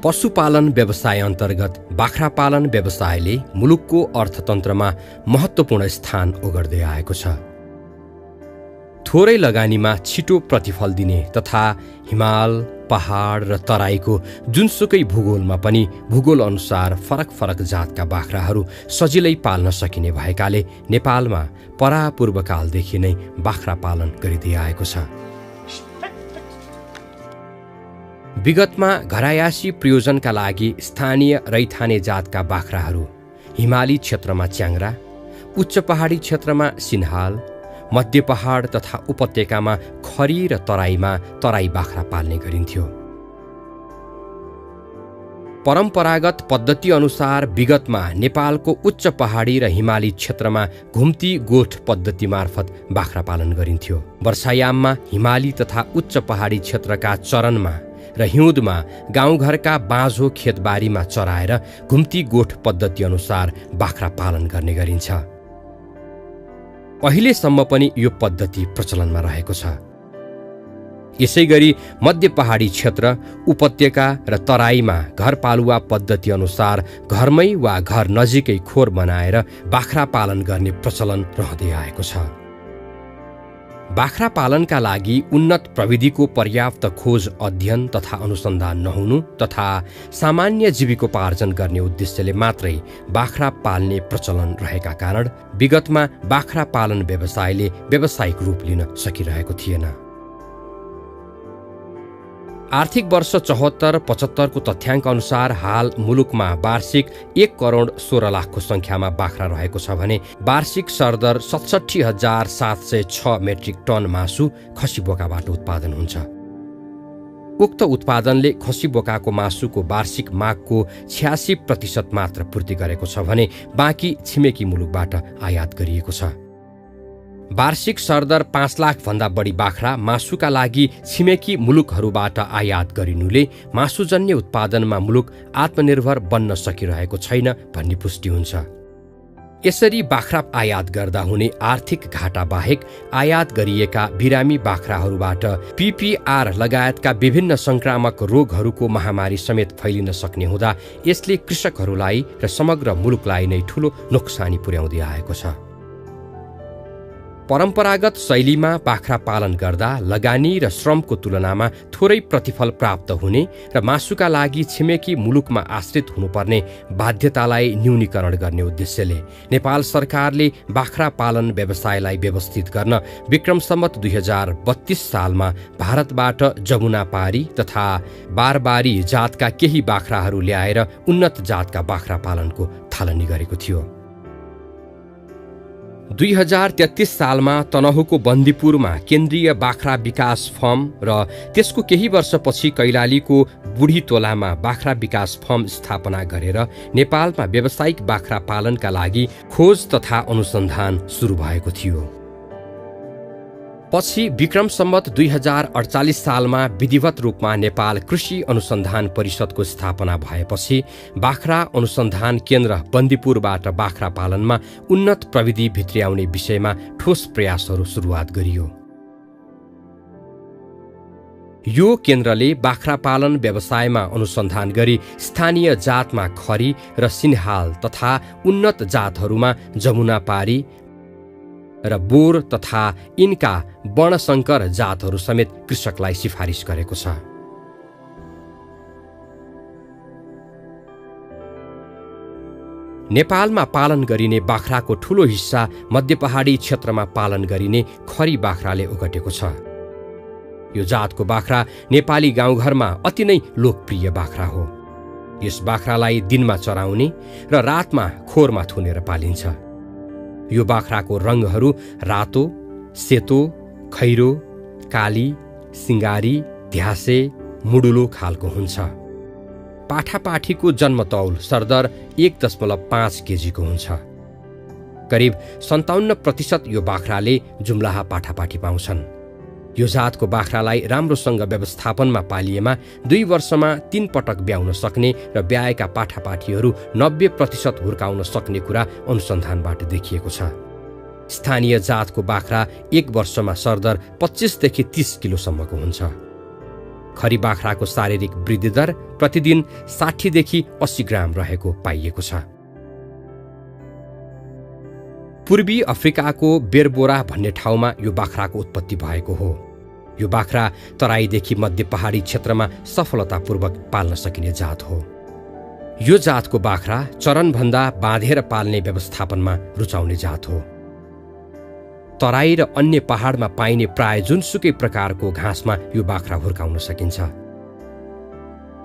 पशुपालन व्यवसाय अन्तर्गत बाख्रा पालन व्यवसायले मुलुकको अर्थतन्त्रमा महत्त्वपूर्ण स्थान ओगट्दै आएको छ। थोरै लगानीमा छिटो प्रतिफल दिने तथा हिमाल, पहाड र तराईको जुनसुकै भूगोलमा पनि भूगोल अनुसार फरक फरक जातका बाख्राहरू सजिलै पाल्न सकिने भएकाले नेपालमा परापूर्वकालदेखि नै बाख्रा पालन गरिँदै आएको छ। विगतमा घरायासी प्रयोजनका लागि स्थानीय रैथाने जातका बाख्राहरू हिमाली क्षेत्रमा च्याङ्ग्रा, उच्च पहाडी क्षेत्रमा सिन्हाल, मध्य पहाड तथा उपत्यकामा खरी र तराईमा तराई बाख्रा पाल्ने गरिन्थ्यो। परम्परागत पद्धति अनुसार विगतमा नेपालको उच्च पहाडी र हिमाली क्षेत्रमा घुम्ती गोठ पद्धति मार्फत बाख्रा पालन गरिन्थ्यो। वर्षायाममा हिमाली तथा उच्च पहाडी क्षेत्रका चरनमा र हिउँदमा गाउँघरका बाँझो खेतबारीमा चराएर घुम्ती गोठ पद्धति अनुसार बाख्रा पालन गर्ने गरिन्छ। अहिलेसम्म पनि यो पद्धति प्रचलनमा रहेको छ। यसैगरी मध्य पहाडी क्षेत्र, उपत्यका र तराईमा घरपालुवा पद्धति अनुसार घरमै वा घर नजिकै खोर बनाएर बाख्रा पालन गर्ने प्रचलन रहँदै आएको छ। बाख्रा पालनका लागि उन्नत प्रविधिको पर्याप्त खोज, अध्ययन तथा अनुसन्धान नहुनु तथा सामान्य जीविकोपार्जन गर्ने उद्देश्यले मात्रै बाख्रा पाल्ने प्रचलन रहेका कारण विगतमा बाख्रा पालन व्यवसायले व्यावसायिक रूप लिन सकिरहेको थिएन। आर्थिक वर्ष 74-75 को तथ्याङ्क अनुसार हाल मुलुकमा वार्षिक 1,16,00,000 संख्यामा बाख्रा रहेको छ भने वार्षिक सरदर 67,706 मेट्रिक टन मासु खसी बोकाबाट उत्पादन हुन्छ। उक्त उत्पादनले खसी बोकाको मासुको वार्षिक मागको 86% मात्र पूर्ति गरेको छ भने बाँकी छिमेकी मुलुकबाट आयात गरिएको छ। वार्षिक सरदर 5 लाख भन्दा बढी बाख्रा मासुका लागि छिमेकी मुलुकहरूबाट आयात गरिनुले मासुजन्य उत्पादनमा मुलुक आत्मनिर्भर बन्न सकिरहेको छैन भन्ने पुष्टि हुन्छ। यसरी बाख्रा आयात गर्दा हुने आर्थिक घाटा बाहेक आयात गरिएका बिरामी बाख्राहरूबाट PPR लगायतका विभिन्न संक्रामक रोगहरूको महामारी समेत फैलिन सक्ने हुँदा यसले कृषकहरूलाई र समग्र मुलुकलाई नै ठूलो नोक्सानी पुर्याउँदै आएको छ। परम्परागत शैलीमा बाख्रा पालन गर्दा लगानी र श्रमको तुलनामा थोरै प्रतिफल प्राप्त हुने र मासुका लागि छिमेकी मुलुकमा आश्रित हुनुपर्ने बाध्यतालाई न्यूनीकरण गर्ने उद्देश्यले नेपाल सरकारले बाख्रा पालन व्यवसायलाई व्यवस्थित गर्न विक्रम सम्वत 2032 सालमा भारतबाट जमुनापारी तथा बारबारी जातका केही बाख्राहरू ल्याएर उन्नत जातका बाख्रा पालनको थालनी गरेको थियो। 2033 सालमा तनहुको बन्दीपुरमा केन्द्रीय बाख्रा विकास फर्म र त्यसको केही वर्षपछि कैलालीको बुढी तोलामा बाख्रा विकास फर्म स्थापना गरेर नेपालमा व्यावसायिक बाख्रा पालनका लागि खोज तथा अनुसन्धान सुरु भएको थियो। पछि विक्रम सम्वत 2048 सालमा विधिवत रूपमा नेपाल कृषि अनुसन्धान परिषदको स्थापना भएपछि बाख्रा अनुसन्धान केन्द्र बन्दीपुरबाट बाख्रा पालनमा उन्नत प्रविधि भित्र्याउने विषयमा ठोस प्रयासहरू सुरुवात गरियो। यो केन्द्रले बाख्रा पालन व्यवसायमा अनुसन्धान गरी स्थानीय जातमा खरी र सिन्हाल तथा उन्नत जातहरूमा जमुनापारी र बोर तथा यिनका वर्णशंकर जातहरू समेत कृषकलाई सिफारिस गरेको छ। नेपालमा पालन गरिने बाख्राको ठूलो हिस्सा मध्य पहाडी क्षेत्रमा पालन गरिने खरी बाख्राले ओगटेको छ। यो जातको बाख्रा नेपाली गाउँघरमा अति नै लोकप्रिय बाख्रा हो। यस बाख्रालाई दिनमा चराउने र रातमा खोरमा थुनेर पालिन्छ। यो बाख्राको रंगहरू रातो, सेतो, खैरो, काली, सिंगारी, ध्यासे, मुडुलो खालको हुन्छ। पाठापाठीको जन्मतौल सरदर 1.5 केजीको हुन्छ। करिब 57% यो बाख्राले जुम्लाहा पाठापाठी पाउँछन्। यो जातको बाख्रालाई राम्रोसँग व्यवस्थापनमा पालिएमा 2 वर्षमा 3 पटक ब्याउन सक्ने र ब्याएका पाठापाठीहरू 90% हुर्काउन सक्ने कुरा अनुसन्धानबाट देखिएको छ। स्थानीय जातको बाख्रा 1 वर्षमा सरदर 25 देखि 30 किलोसम्मको हुन्छ। खरी बाख्राको शारीरिक वृद्धि दर प्रतिदिन 60 देखि 80 ग्राम रहेको पाइएको छ। पूर्वी अफ्रिकाको बेरबोरा भन्ने ठाउँमा यो बाख्राको उत्पत्ति भएको हो। यो बाख्रा तराईदेखि मध्य पहाडी क्षेत्रमा सफलतापूर्वक पाल्न सकिने जात हो। यो जातको बाख्रा चरनभन्दा बाँधेर पाल्ने व्यवस्थापनमा रुचाउने जात हो। तराई र अन्य पहाडमा पाइने प्राय जुनसुकै प्रकारको घाँसमा यो बाख्रा हुर्काउन सकिन्छ।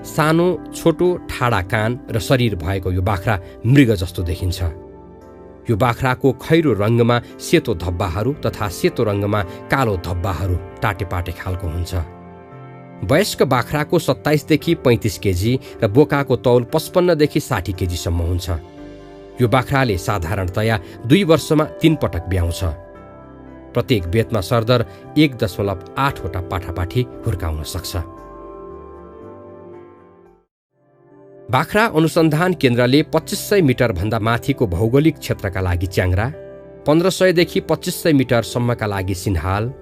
सानो छोटो ठाडा कान र शरीर भएको यो बाख्रा मृग जस्तो देखिन्छ। यो बाख्राको खैरो रङ्गमा सेतो धब्बाहरू तथा सेतो रङ्गमा कालो धब्बाहरू टाटेपाटे खालको हुन्छ। वयस्क बाख्राको 27 देखि 35 केजी र बोकाको तौल 55 देखि 60 केजीसम्म हुन्छ। यो बाख्राले साधारणतया 2 वर्षमा 3 पटक ब्याउँछ। प्रत्येक बेतमा सरदर 1.8 वटा पाठापाठी हुर्काउन सक्छ। बाख्रा अनुसन्धान केन्द्रले 2500 मिटर भन्दा माथिको भौगोलिक क्षेत्रका लागि च्याङ्रा, 1500 देखि 2500 मिटरसम्मका लागि सिन्हाल,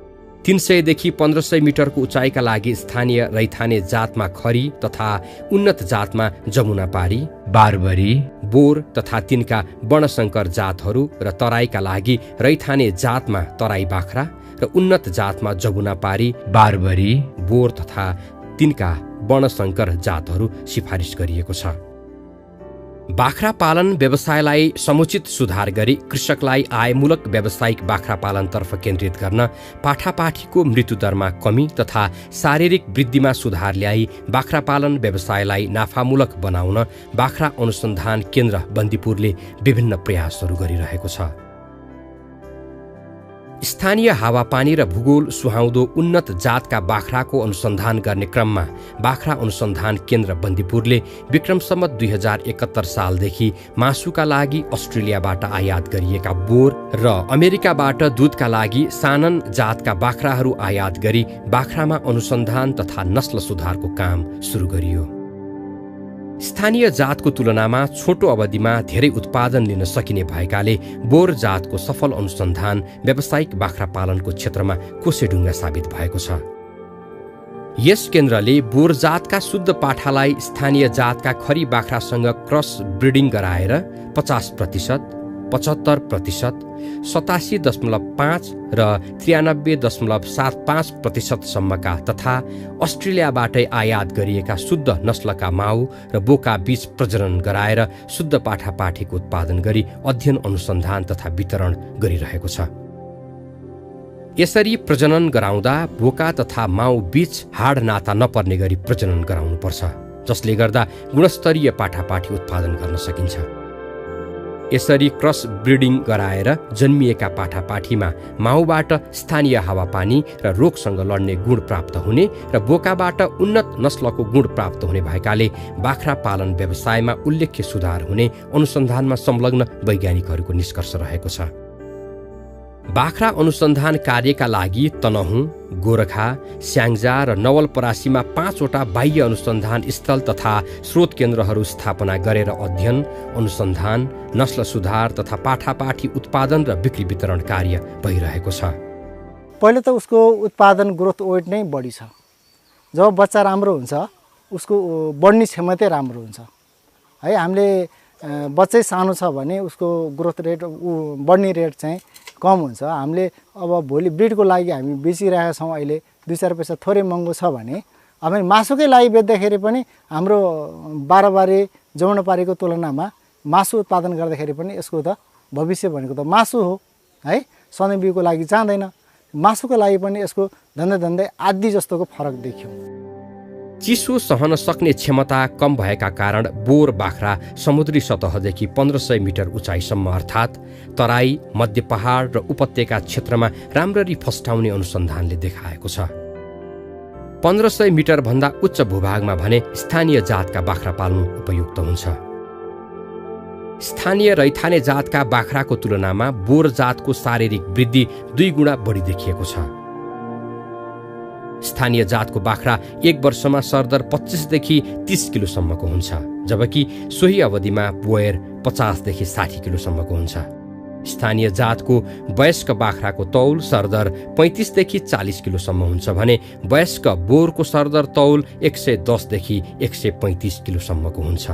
300 देखि 1500 मिटरको उचाइका लागि स्थानीय रैथाने जातमा खरी तथा उन्नत जातमा जमुनापारी, बारबरी, बोर तथा तिनका वर्णशंकर जातहरू र तराईका लागि रैथाने जातमा तराई बाख्रा र उन्नत जातमा जमुनापारी, बारबरी, बोर तथा तिनका वर्णशंकर जातहरू सिफारिस गरिएको छ। बाख्रा पालन व्यवसायलाई समुचित सुधार गरी कृषकलाई आयमूलक व्यावसायिक बाख्रा पालनतर्फ केन्द्रित गर्न, पाठापाठीको मृत्युदरमा कमी तथा शारीरिक वृद्धिमा सुधार ल्याई बाख्रा पालन व्यवसायलाई नाफामूलक बनाउन बाख्रा अनुसन्धान केन्द्र बन्दीपुरले विभिन्न प्रयासहरू गरिरहेको छ। स्थानीय हावापानी र भूगोल सुहाउँदो उन्नत जातका बाख्राको अनुसन्धान गर्ने क्रममा बाख्रा अनुसन्धान केन्द्र बन्दीपुरले विक्रम सम्वत 2071 सालदेखि मासुका लागि अस्ट्रेलियाबाट आयात गरिएका बोर र अमेरिकाबाट दूधका लागि सानन जातका बाख्राहरू आयात गरी बाख्रामा अनुसन्धान तथा नस्ल सुधारको काम सुरु गरियो। स्थानीय जातको तुलनामा छोटो अवधिमा धेरै उत्पादन लिन सकिने भएकाले बोर जातको सफल अनुसन्धान व्यावसायिक बाख्रा पालनको क्षेत्रमा कोसेढुङ्गा साबित भएको छ। यस केन्द्रले बोर जातका शुद्ध पाठालाई स्थानीय जातका खरी बाख्रासँग क्रस ब्रिडिङ गराएर 50%, 75%, 87.5 र 93.75% सम्मका तथा अस्ट्रेलियाबाटै आयात गरिएका शुद्ध नस्लका माउ र बोका बीच प्रजनन गराएर शुद्ध पाठापाठीको उत्पादन गरी अध्ययन अनुसन्धान तथा वितरण गरिरहेको छ। यसरी प्रजनन गराउँदा बोका तथा माउ बीच हाड नाता नपर्ने गरी प्रजनन गराउनुपर्छ, जसले गर्दा गुणस्तरीय पाठापाठी उत्पादन गर्न सकिन्छ। यसरी क्रस ब्रिडिङ गराएर जन्मिएका पाठापाठीमा माउबाट स्थानीय हावापानी र रोगसँग लड्ने गुण प्राप्त हुने र बोकाबाट उन्नत नस्लको गुण प्राप्त हुने भएकाले बाख्रा पालन व्यवसायमा उल्लेख्य सुधार हुने अनुसन्धानमा संलग्न वैज्ञानिकहरूको निष्कर्ष रहेको छ। बाख्रा अनुसन्धान कार्यका लागि तनहुँ, गोरखा, स्याङ्जा र नवलपरासीमा 5 वटा बाह्य अनुसन्धान स्थल तथा स्रोत केन्द्रहरू स्थापना गरेर अध्ययन, अनुसन्धान, नस्ल सुधार तथा पाठापाठी उत्पादन र बिक्री वितरण कार्य भइरहेको छ। पहिले त उसको उत्पादन ग्रोथ वेट नै बढी छ। जब बच्चा राम्रो हुन्छ उसको बढ्ने क्षमता राम्रो हुन्छ है। हामीले बच्चै सानो छ भने उसको ग्रोथ रेट बढ्ने रेट चाहिँ कम हुन्छ। हामीले अब भोलि ब्रिडको लागि हामी बेचिरहेका छौँ, अहिले 2-4 पैसा थोरै महँगो छ भने अब मासुकै लागि बेच्दाखेरि पनि हाम्रो बारबारी जमुनापारीको तुलनामा मासु उत्पादन गर्दाखेरि पनि यसको त भविष्य भनेको त मासु हो है। सधैँ बिउको लागि जाँदैन, मासुको लागि पनि यसको धन्दै आदि जस्तोको फरक देखियो। चिसो सहन सक्ने क्षमता कम भएका कारण बोर बाख्रा समुद्री सतहदेखि 1500 मिटर उचाइसम्म अर्थात् तराई, मध्य पहाड र उपत्यका क्षेत्रमा राम्ररी फस्टाउने अनुसन्धानले देखाएको छ। 1500 मिटर भन्दा उच्च भूभागमा भने स्थानीय जातका बाख्रा पाल्नु उपयुक्त हुन्छ। स्थानीय रैथाने जातका बाख्राको तुलनामा बोर जातको शारीरिक वृद्धि 2 गुणा बढी देखिएको छ। स्थानीय जातको बाख्रा 1 वर्षमा सरदर 25 देखि 30 किलोसम्मको हुन्छ, जबकि सोही अवधिमा बोयर 50 देखि 60 किलोसम्मको हुन्छ। स्थानीय जातको वयस्क बाख्राको तौल सरदर 35 देखि 40 किलोसम्म हुन्छ भने वयस्क बोरको सरदर तौल 110 देखि 135 किलोसम्मको हुन्छ।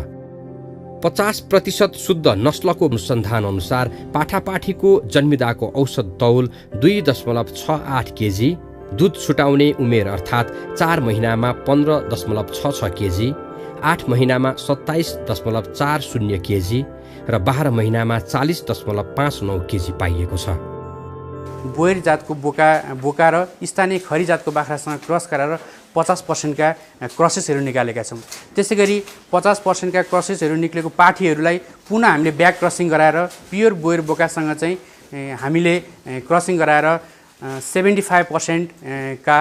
50% शुद्ध नस्लको अनुसन्धान अनुसार पाठापाठीको जन्मिदाको औसत तौल 2.68 केजी, दुध छुटाउने उमेर अर्थात् 4 महिनामा 15.66 केजी, 8 महिनामा 27.40 केजी र 12 महिनामा 40.59 केजी पाइएको छ। बोयर जातको बोका र स्थानीय खरी जातको बाख्रासँग क्रस गराएर 50% का क्रसेसहरू निकालेका छौँ। त्यसै गरी 50% का क्रसेसहरू निक्लेको पाठीहरूलाई पुनः हामीले ब्याक क्रसिङ गराएर प्योर बोयर बोकासँग चाहिँ हामीले क्रसिङ गराएर 75% का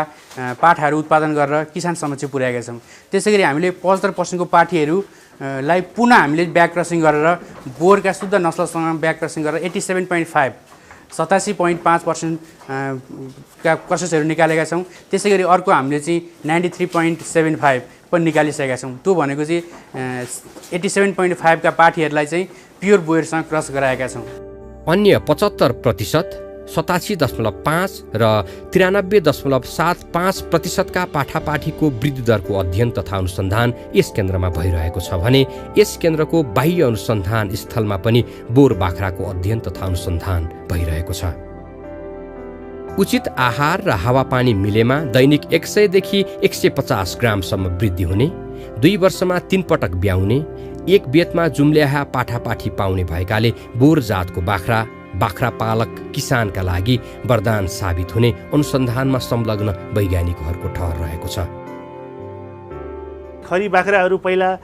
पाठाहरू उत्पादन गरेर किसान समक्ष पुर्याएका छौँ। त्यसै गरी हामीले 75% को पाठीहरूलाई पुनः हामीले ब्याक क्रसिङ गरेर बोरका शुद्ध नस्लसँग ब्याक क्रसिङ गरेर 87.5 87.5% का क्रसेसहरू निकालेका छौँ। त्यसै गरी अर्को हामीले चाहिँ 93.75 पनि निकालिसकेका छौँ। त्यो भनेको चाहिँ 87.5 का पाठीहरूलाई चाहिँ प्योर बोयरसँग क्रस गराएका छौँ। अन्य 75%, 87.5 र 93.75% का पाठापाठीको वृद्धि दरको अध्ययन तथा अनुसन्धान यस केन्द्रमा भइरहेको छ भने यस केन्द्रको बाह्य अनुसन्धान स्थलमा पनि बोर बाख्राको अध्ययन तथा अनुसन्धान भइरहेको छ। उचित आहार र हावापानी मिलेमा दैनिक 100 देखि 150 ग्रामसम्म वृद्धि हुने, 2 वर्षमा 3 पटक ब्याउने, एक बेतमा जुम्ल्याहा पाठापाठी पाउने भएकाले बोर जातको बाख्रा पालक किसानका लागि वरदान साबित हुने अनुसन्धानमा संलग्न वैज्ञानिकहरूको ठहर रहेको छ। खरी बाख्राहरू पहिला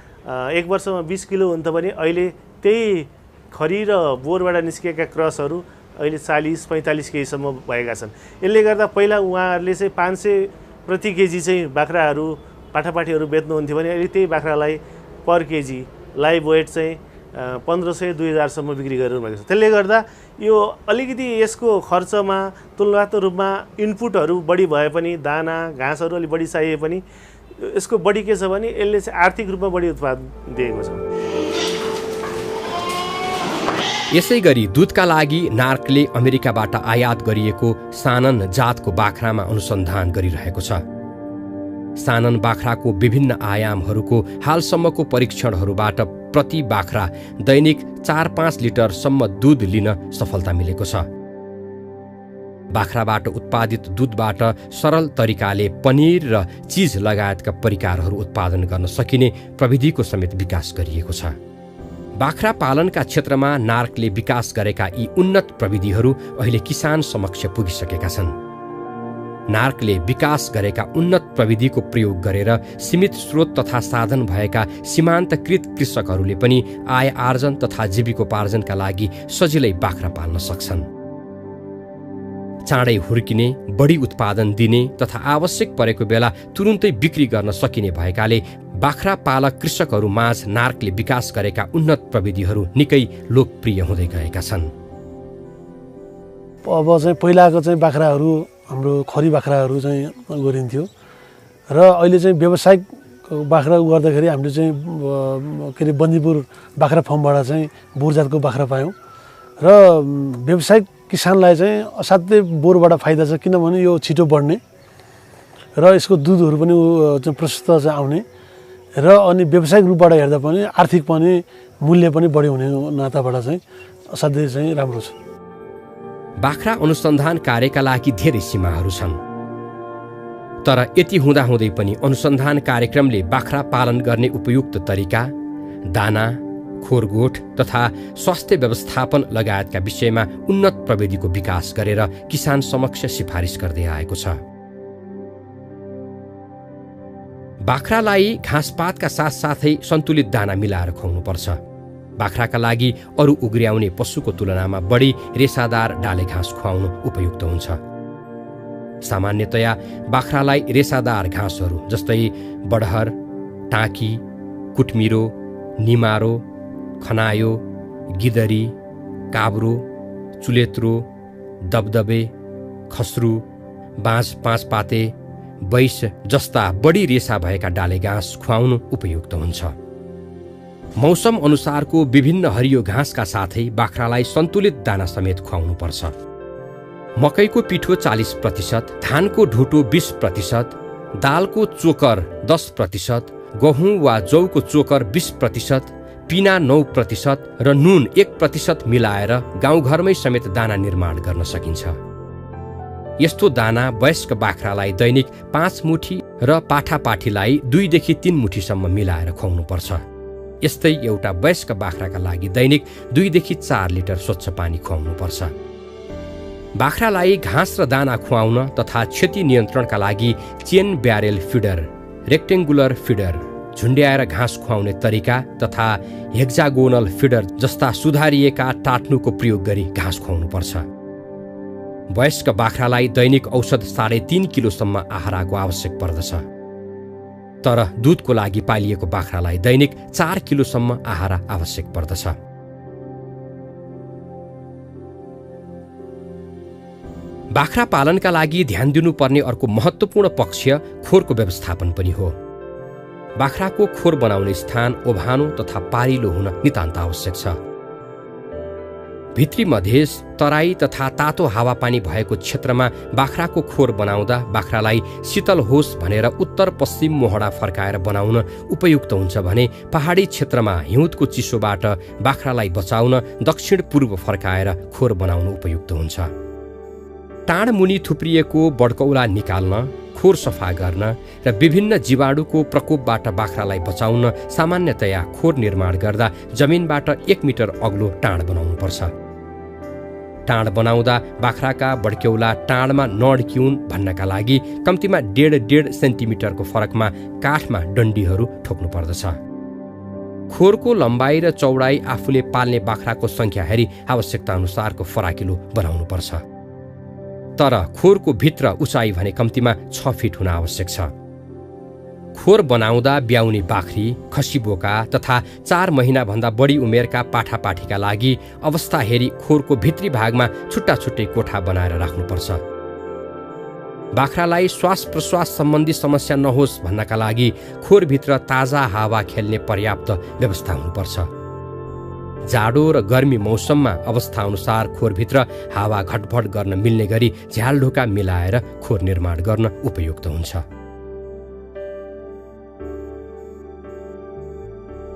1 वर्षमा 20 किलो हुन्थ्यो भने अहिले त्यही खरी र बोरबाट निस्केका क्रसहरू अहिले 40-45 केजीसम्म भएका छन्। यसले गर्दा पहिला उहाँहरूले चाहिँ 500 प्रति केजी चाहिँ बाख्राहरू पाठापाठीहरू बेच्नुहुन्थ्यो भने अहिले त्यही बाख्रालाई पर केजी लाइभ वेट चाहिँ 1500-2000सम्म बिक्री गरिरहनु भएको छ। त्यसले गर्दा यो अलिकति यसको खर्चमा तुलनात्मक रूपमा इनपुटहरू बढी भए पनि दाना घाँसहरू अलिक बढी चाहिए पनि यसको बढी के छ भने यसले चाहिँ आर्थिक रूपमा बढी उत्पादन दिएको छ। यसै गरी दुधका लागि नार्कले अमेरिकाबाट आयात गरिएको सानन जातको बाख्रामा अनुसन्धान गरिरहेको छ। सानन बाख्राको विभिन्न आयामहरूको हालसम्मको परीक्षणहरूबाट प्रति बाख्रा दैनिक 4-5 लिटरसम्म दूध लिन सफलता मिलेको छ। बाख्राबाट उत्पादित दूधबाट सरल तरिकाले पनिर र चीज लगायतका परिकारहरू उत्पादन गर्न सकिने प्रविधिको समेत विकास गरिएको छ। बाख्रा पालनका क्षेत्रमा नार्कले विकास गरेका यी उन्नत प्रविधिहरू अहिले किसान समक्ष पुगिसकेका छन्। नार्कले विकास गरेका उन्नत प्रविधिको प्रयोग गरेर सीमित स्रोत तथा साधन भएका सीमान्तकृत कृषकहरूले पनि आय आर्जन तथा जीविकोपार्जनका लागि सजिलै बाख्रा पाल्न सक्छन्। चाँडै हुर्किने, बढी उत्पादन दिने तथा आवश्यक परेको बेला तुरुन्तै बिक्री गर्न सकिने भएकाले बाख्रा पालक कृषकहरू माझ नार्कले विकास गरेका उन्नत प्रविधिहरू निकै लोकप्रिय हुँदै गएका छन्। अब चाहिँ पहिलाको चाहिँ बाख्राहरू हाम्रो खरी बाख्राहरू चाहिँ गरिन्थ्यो र अहिले चाहिँ व्यावसायिक बाख्रा गर्दाखेरि हामीले चाहिँ के अरे बन्दीपुर बाख्रा फर्मबाट चाहिँ बोर जातको बाख्रा पायौँ र व्यावसायिक किसानलाई चाहिँ असाध्यै बोरबाट फाइदा छ, किनभने यो छिटो बढ्ने र यसको दुधहरू पनि चाहिँ प्रशस्त चाहिँ आउने र अनि व्यावसायिक रूपबाट हेर्दा पनि आर्थिक पनि मूल्य पनि बढी हुने नाताबाट चाहिँ असाध्यै चाहिँ राम्रो छ। बाख्रा अनुसन्धान कार्यका लागि धेरै सीमाहरू छन्, तर यति हुँदाहुँदै पनि अनुसन्धान कार्यक्रमले बाख्रा पालन गर्ने उपयुक्त तरिका, दाना, खोरगोठ तथा स्वास्थ्य व्यवस्थापन लगायतका विषयमा उन्नत प्रविधिको विकास गरेर किसान समक्ष सिफारिस गर्दै आएको छ। बाख्रालाई घाँसपातका साथसाथै सन्तुलित दाना मिलाएर खुवाउनुपर्छ। बाख्राका लागि अरू उग्र्याउने पशुको तुलनामा बढी रेसादार डाले घाँस खुवाउनु उपयुक्त हुन्छ। सामान्यतया बाख्रालाई रेसादार घाँसहरू जस्तै बडहर, टाँकी, कुटमिरो, निमारो, खनायो, गिदरी, काब्रो, चुलेत्रो, दबदबे, खस्रु, बाँझ 5 पाते, बैस जस्ता बढी रेसा भएका डाले घाँस खुवाउनु उपयुक्त हुन्छ। मौसम अनुसारको विभिन्न हरियो घाँसका साथै बाख्रालाई सन्तुलित दाना समेत खुवाउनुपर्छ। मकैको पिठो 40%, धानको ढुटो 20%, दालको चोकर 10%, गहुँ वा जौको चोकर 20%, पिना 9% र नुन 1% मिलाएर गाउँघरमै समेत दाना निर्माण गर्न सकिन्छ। यस्तो दाना वयस्क बाख्रालाई दैनिक 5 मुठी र पाठापाठीलाई 2 देखि 3 मुठीसम्म मिलाएर खुवाउनुपर्छ। यस्तै एउटा वयस्क बाख्राका लागि दैनिक 2 देखि 4 लिटर स्वच्छ पानी खुवाउनुपर्छ। बाख्रालाई घाँस र दाना खुवाउन तथा क्षति नियन्त्रणका लागि chain barrel feeder, rectangular feeder, झुन्ड्याएर घाँस खुवाउने तरिका तथा हेक्जागोनल फिडर जस्ता सुधारिएका टाट्नुको प्रयोग गरी घाँस खुवाउनुपर्छ। वयस्क बाख्रालाई दैनिक औसत 3.5 किलोसम्म आहाराको आवश्यक पर्दछ। तर दूधको लागि पालिएको बाख्रालाई दैनिक 4 किलोसम्म आहारा आवश्यक पर्दछ। बाख्रा पालनका लागि ध्यान दिनुपर्ने अर्को महत्त्वपूर्ण पक्ष खोरको व्यवस्थापन पनि हो। बाख्राको खोर बनाउने स्थान ओभानो तथा पारिलो हुन नितान्त आवश्यक छ। भित्री मधेस, तराई तथा तातो हावापानी भएको क्षेत्रमा बाख्राको खोर बनाउँदा बाख्रालाई शीतल होस् भनेर उत्तर पश्चिम मोहडा फर्काएर बनाउन उपयुक्त हुन्छ भने पहाडी क्षेत्रमा हिउँदको चिसोबाट बाख्रालाई बचाउन दक्षिण पूर्व फर्काएर खोर बनाउन उपयुक्त हुन्छ। टाढ मुनि थुप्रिएको बड्कौला निकाल्न, खोर सफा गर्न र विभिन्न जीवाणुको प्रकोपबाट बाख्रालाई बचाउन सामान्यतया खोर निर्माण गर्दा जमिनबाट 1 मिटर अग्लो टाँड बनाउनुपर्छ। टाँड बनाउँदा बाख्राका बड्क्यौला टाँडमा नअड्किउन् भन्नका लागि कम्तीमा 1.5 सेन्टिमिटरको फरकमा काठमा डन्डीहरू ठोक्नु पर्दछ। खोरको लम्बाइ र चौडाइ आफूले पाल्ने बाख्राको सङ्ख्या हेरी आवश्यकता अनुसारको फराकिलो बनाउनुपर्छ। तर खोरको भित्र उचाइ भने कम्तीमा 6 फिट हुन आवश्यक छ। खोर बनाउँदा ब्याउने बाख्री, खसी बोका तथा 4 महिनाभन्दा बढी उमेरका पाठापाठीका लागि अवस्था हेरी खोरको भित्री भागमा छुट्टा छुट्टै कोठा बनाएर राख्नुपर्छ। बाख्रालाई श्वास प्रश्वास सम्बन्धी समस्या नहोस् भन्नका लागि खोरभित्र ताजा हावा खेल्ने पर्याप्त व्यवस्था हुनुपर्छ। जाडो र गर्मी मौसममा अवस्था अनुसार खोरभित्र हावा घटबड गर्न मिल्ने गरी झ्यालढोका मिलाएर खोर निर्माण गर्न उपयुक्त हुन्छ।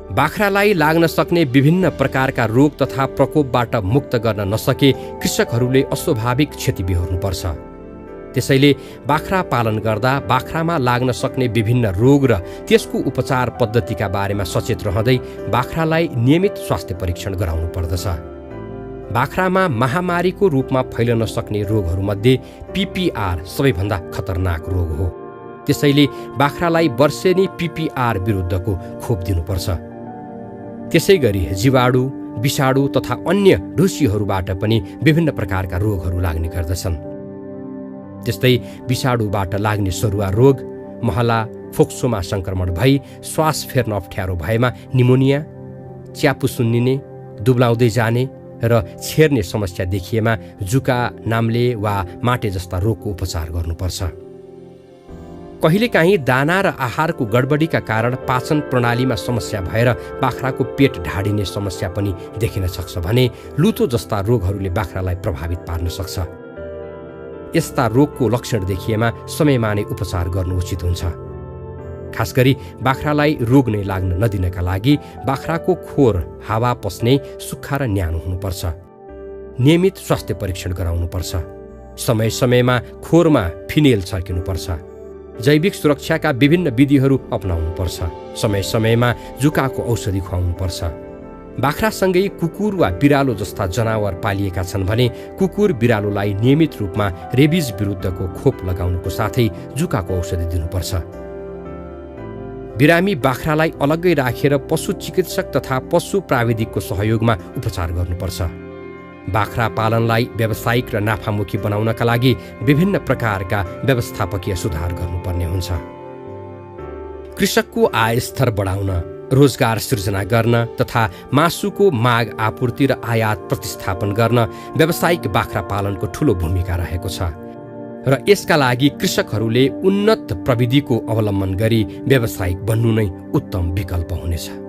बाख्रालाई लाग्न सक्ने विभिन्न प्रकारका रोग तथा प्रकोपबाट मुक्त गर्न नसके कृषकहरूले अस्वाभाविक क्षति बिहोर्नुपर्छ। त्यसैले बाख्रा पालन गर्दा बाख्रामा लाग्न सक्ने विभिन्न रोग र त्यसको उपचार पद्धतिका बारेमा सचेत रहँदै बाख्रालाई नियमित स्वास्थ्य परीक्षण गराउनु पर्दछ। बाख्रामा महामारीको रूपमा फैलन सक्ने रोगहरूमध्ये पिपिआर सबैभन्दा खतरनाक रोग हो। त्यसैले बाख्रालाई वर्षेनी पिपिआर विरुद्धको खोप दिनुपर्छ। त्यसै गरी जीवाणु, विषाणु तथा अन्य ढुसीहरूबाट पनि विभिन्न प्रकारका रोगहरू लाग्ने गर्दछन्। त्यस्तै विषाणुबाट लाग्ने सरुवा रोग, महला, फोक्सोमा संक्रमण भई श्वास फेर्न अप्ठ्यारो भएमा निमोनिया, च्यापु सुन्निने, दुब्लाउँदै जाने र छेर्ने समस्या देखिएमा जुका, नाम्ले वा माटे जस्ता रोगको उपचार गर्नुपर्छ। कहिलेकाहीँ दाना र आहारको गडबडीका कारण पाचन प्रणालीमा समस्या भएर बाख्राको पेट ढाडिने समस्या पनि देखिन सक्छ भने लुतो जस्ता रोगहरूले बाख्रालाई प्रभावित पार्न सक्छ। यस्ता रोगको लक्षण देखिएमा समयमा नै उपचार गर्नु उचित हुन्छ। खास गरी बाख्रालाई रोग नै लाग्न नदिनका लागि बाख्राको खोर हावा पस्ने, सुक्खा र न्यानो हुनुपर्छ। नियमित स्वास्थ्य परीक्षण गराउनुपर्छ। समय समयमा खोरमा फिनेल छर्किनुपर्छ। जैविक सुरक्षाका विभिन्न विधिहरू अपनाउनुपर्छ। समय समयमा जुकाको औषधि खुवाउनुपर्छ। बाख्रासँगै कुकुर वा बिरालो जस्ता जनावर पालिएका छन् भने कुकुर बिरालोलाई नियमित रूपमा रेबिज विरुद्धको खोप लगाउनुको साथै जुकाको औषधि दिनुपर्छ। बिरामी बाख्रालाई अलग्गै राखेर पशु चिकित्सक तथा पशु प्राविधिकको सहयोगमा उपचार गर्नुपर्छ। बाख्रा पालनलाई व्यावसायिक र नाफामुखी बनाउनका लागि विभिन्न प्रकारका व्यवस्थापकीय सुधार गर्नुपर्ने हुन्छ। कृषकको आय स्तर बढाउन, रोजगार सृजना गर्न तथा मासुको माग आपूर्ति र आयात प्रतिस्थापन गर्न व्यावसायिक बाख्रा पालनको ठूलो भूमिका रहेको छ र यसका लागि कृषकहरूले उन्नत प्रविधिको अवलम्बन गरी व्यावसायिक बन्नु नै उत्तम विकल्प हुनेछ।